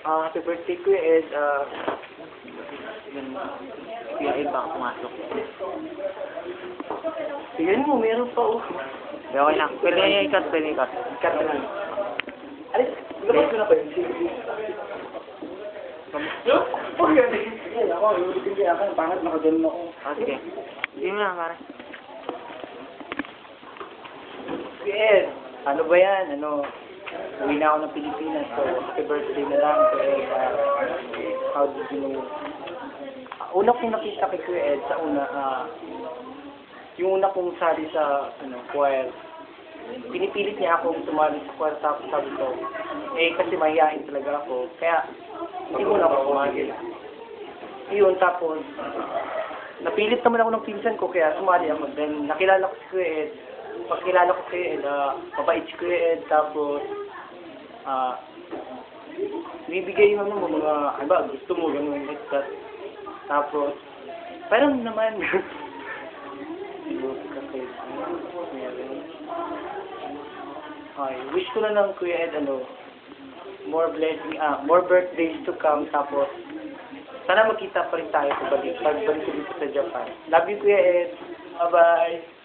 Happy birthday ko is, Kuya Ed, baka pumasok. tignan mo, meron pa oh. Okay lang. Pwede niya ikat, pwede ikat. Cut na lang. Alis, labas ko na pa yun. Oh, yun. Sige, ako, iulitin kaya ako. Pangat nakaganon ako. Sige. Hindi mo lang, pare. Yes. Ano ba yan? Uwi na ako ng Pilipinas. So, happy birthday na lang. How did you know? Una kong nakita kay Kuya Ed sa una, yung una kong sali sa, choir. Pinipilit niya akong sumali sa choir, tapos sabi ko, kasi mahihain talaga ako. Kaya, hindi mo na ako sumali. Yun, tapos, napilit naman ako ng pinsan ko, kaya sumali ako. Then, nakilala ko si Kuya Ed. Pagkilala ko si Kuya Ed, mabait si Kuya Ed, tapos, bibigay yung mga, gusto mo, gano'n, like that. Tapos, parang naman, wish ko na lang Kuya Ed, more blessing, more birthdays to come, tapos, sana magkita pa rin tayo pagbalik ko dito sa Japan. Love you, Kuya Ed. Bye-bye.